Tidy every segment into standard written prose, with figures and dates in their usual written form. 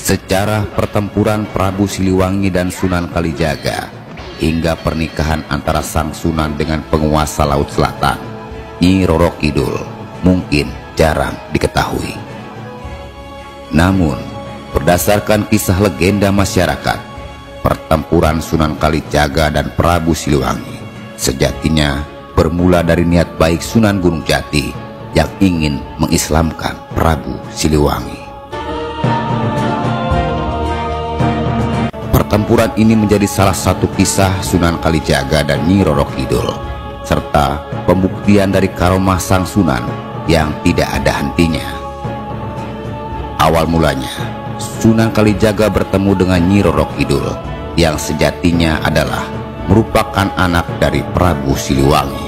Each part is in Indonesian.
Sejarah pertempuran Prabu Siliwangi dan Sunan Kalijaga hingga pernikahan antara sang Sunan dengan penguasa Laut Selatan, Nyi Roro Kidul, mungkin jarang diketahui. Namun, berdasarkan kisah legenda masyarakat, pertempuran Sunan Kalijaga dan Prabu Siliwangi sejatinya bermula dari niat baik Sunan Gunung Jati yang ingin mengislamkan Prabu Siliwangi. Pertempuran ini menjadi salah satu kisah Sunan Kalijaga dan Nyi Roro Kidul, serta pembuktian dari karomah sang Sunan yang tidak ada hentinya. Awal mulanya, Sunan Kalijaga bertemu dengan Nyi Roro Kidul yang sejatinya adalah merupakan anak dari Prabu Siliwangi.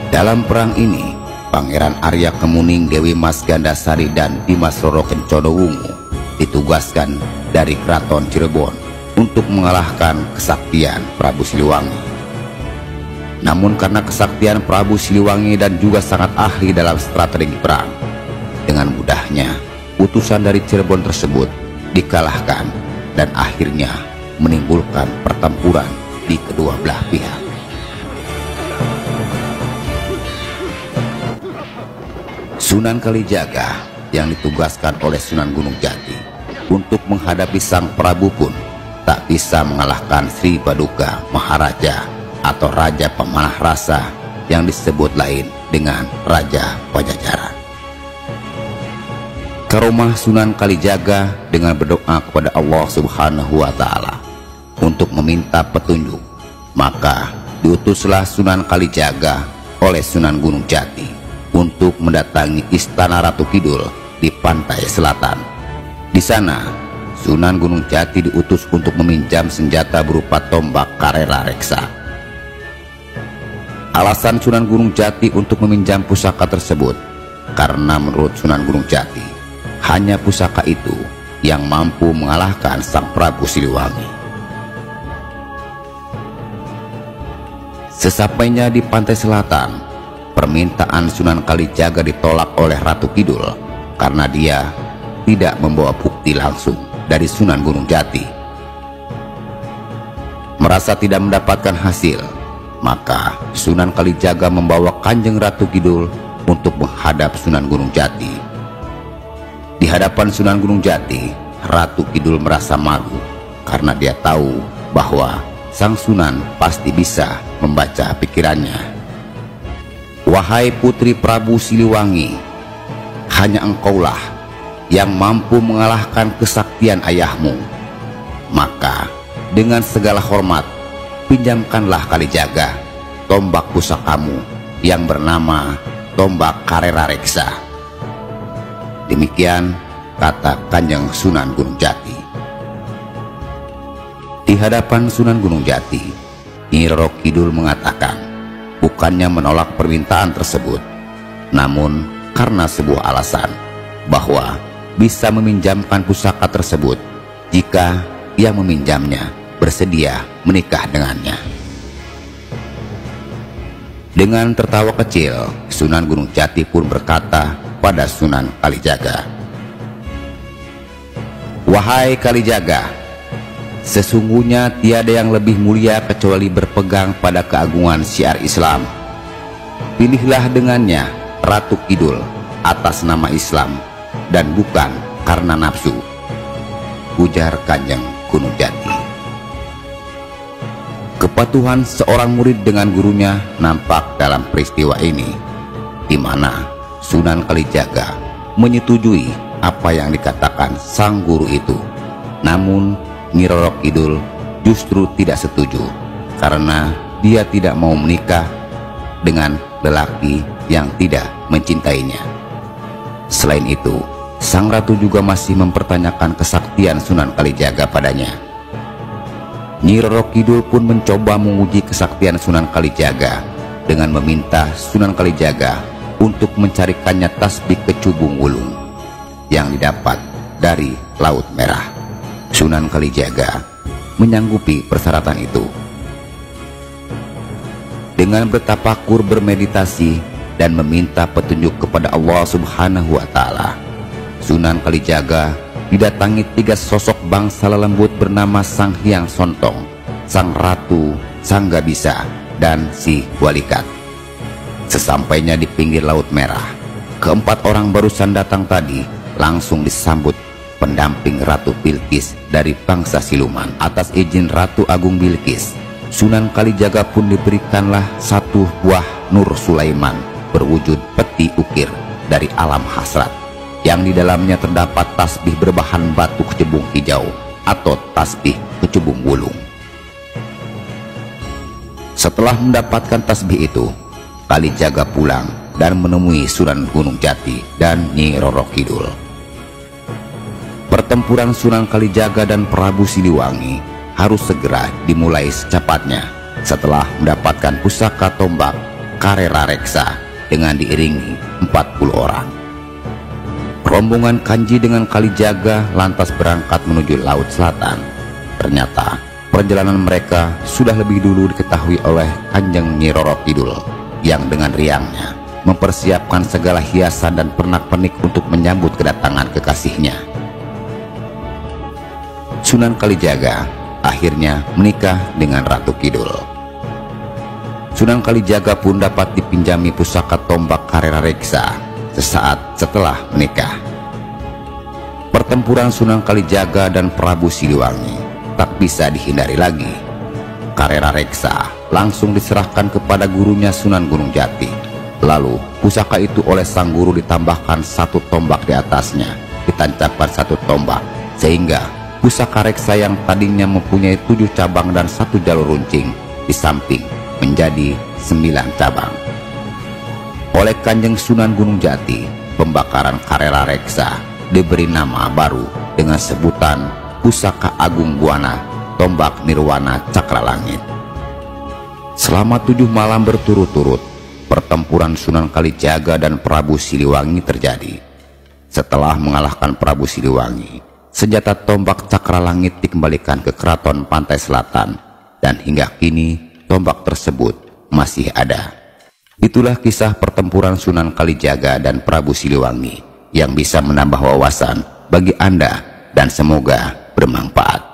Dalam perang ini, Pangeran Arya Kemuning, Dewi Mas Gandasari, dan Dimas Roro Kencono Wungu ditugaskan dari Keraton Cirebon untuk mengalahkan kesaktian Prabu Siliwangi. Namun karena kesaktian Prabu Siliwangi dan juga sangat ahli dalam strategi perang, dengan mudahnya utusan dari Cirebon tersebut dikalahkan dan akhirnya menimbulkan pertempuran di kedua belah pihak. Sunan Kalijaga yang ditugaskan oleh Sunan Gunung Jati untuk menghadapi sang Prabu pun tak bisa mengalahkan Sri Paduka Maharaja atau Raja Pemanah Rasa yang disebut lain dengan Raja Pajajaran. Karomah Sunan Kalijaga dengan berdoa kepada Allah Subhanahu wa Ta'ala untuk meminta petunjuk, maka diutuslah Sunan Kalijaga oleh Sunan Gunung Jati untuk mendatangi Istana Ratu Kidul di pantai selatan. Di sana, Sunan Gunung Jati diutus untuk meminjam senjata berupa tombak Karera Reksa. Alasan Sunan Gunung Jati untuk meminjam pusaka tersebut karena menurut Sunan Gunung Jati, hanya pusaka itu yang mampu mengalahkan sang Prabu Siliwangi. Sesampainya di pantai selatan, permintaan Sunan Kalijaga ditolak oleh Ratu Kidul karena dia tidak membawa bukti langsung dari Sunan Gunung Jati. Merasa tidak mendapatkan hasil, maka Sunan Kalijaga membawa Kanjeng Ratu Kidul untuk menghadap Sunan Gunung Jati. Di hadapan Sunan Gunung Jati, Ratu Kidul merasa malu karena dia tahu bahwa sang Sunan pasti bisa membaca pikirannya. "Wahai putri Prabu Siliwangi, hanya engkaulah yang mampu mengalahkan kesaktian ayahmu. Maka dengan segala hormat, pinjamkanlah Kalijaga tombak pusakamu yang bernama tombak Karera Reksa." Demikian kata Kanjeng Sunan Gunung Jati. Di hadapan Sunan Gunung Jati, Nyi Roro Kidul mengatakan bukannya menolak permintaan tersebut, namun karena sebuah alasan bahwa bisa meminjamkan pusaka tersebut jika yang meminjamnya bersedia menikah dengannya. Dengan tertawa kecil, Sunan Gunung Jati pun berkata pada Sunan Kalijaga, "Wahai Kalijaga, sesungguhnya tiada yang lebih mulia kecuali berpegang pada keagungan syiar Islam. Pilihlah dengannya Ratu Kidul atas nama Islam dan bukan karena nafsu," ujar Kanjeng Gunung Jati. Kepatuhan seorang murid dengan gurunya nampak dalam peristiwa ini, di mana Sunan Kalijaga menyetujui apa yang dikatakan sang guru itu. Namun Nyi Roro Kidul justru tidak setuju karena dia tidak mau menikah dengan lelaki yang tidak mencintainya. Selain itu, sang ratu juga masih mempertanyakan kesaktian Sunan Kalijaga padanya. Nyi Roro Kidul pun mencoba menguji kesaktian Sunan Kalijaga dengan meminta Sunan Kalijaga untuk mencarikannya tasbih kecubung wulung yang didapat dari Laut Merah. Sunan Kalijaga menyanggupi persyaratan itu. Dengan bertapakur, bermeditasi, dan meminta petunjuk kepada Allah Subhanahu wa Ta'ala, Sunan Kalijaga didatangi 3 sosok bangsa lelembut bernama Sang Hyang Sontong, Sang Ratu, Sang Gabisa, dan si Walikat. Sesampainya di pinggir Laut Merah, keempat orang barusan datang tadi langsung disambut pendamping Ratu Bilqis dari bangsa siluman. Atas izin Ratu Agung Bilqis, Sunan Kalijaga pun diberikanlah satu buah Nur Sulaiman berwujud peti ukir dari alam hasrat, yang di dalamnya terdapat tasbih berbahan batu kecubung hijau atau tasbih kecubung wulung. Setelah mendapatkan tasbih itu, Kalijaga pulang dan menemui Sunan Gunung Jati dan Nyi Roro Kidul. Pertempuran Sunan Kalijaga dan Prabu Siliwangi harus segera dimulai secepatnya setelah mendapatkan pusaka tombak Karera Reksa dengan diiringi 40 orang. Rombongan Kanji dengan Kalijaga lantas berangkat menuju Laut Selatan. Ternyata perjalanan mereka sudah lebih dulu diketahui oleh Kanjeng Nyi Roro Kidul, yang dengan riangnya mempersiapkan segala hiasan dan pernak-pernik untuk menyambut kedatangan kekasihnya. Sunan Kalijaga akhirnya menikah dengan Ratu Kidul. Sunan Kalijaga pun dapat dipinjami pusaka tombak Karera Reksa sesaat setelah menikah. Pertempuran Sunan Kalijaga dan Prabu Siliwangi tak bisa dihindari lagi. Karera Reksa langsung diserahkan kepada gurunya Sunan Gunung Jati. Lalu pusaka itu oleh sang guru ditambahkan satu tombak di atasnya, ditancapkan satu tombak, sehingga pusaka Reksa yang tadinya mempunyai 7 cabang dan 1 jalur runcing di samping menjadi 9 cabang. Oleh Kanjeng Sunan Gunung Jati, pembakaran Karera Reksa diberi nama baru dengan sebutan Pusaka Agung Buana Tombak Nirwana Cakra Langit. Selama 7 malam berturut-turut, pertempuran Sunan Kalijaga dan Prabu Siliwangi terjadi. Setelah mengalahkan Prabu Siliwangi, senjata tombak Cakra Langit dikembalikan ke Keraton Pantai Selatan, dan hingga kini tombak tersebut masih ada. Itulah kisah pertempuran Sunan Kalijaga dan Prabu Siliwangi yang bisa menambah wawasan bagi Anda dan semoga bermanfaat.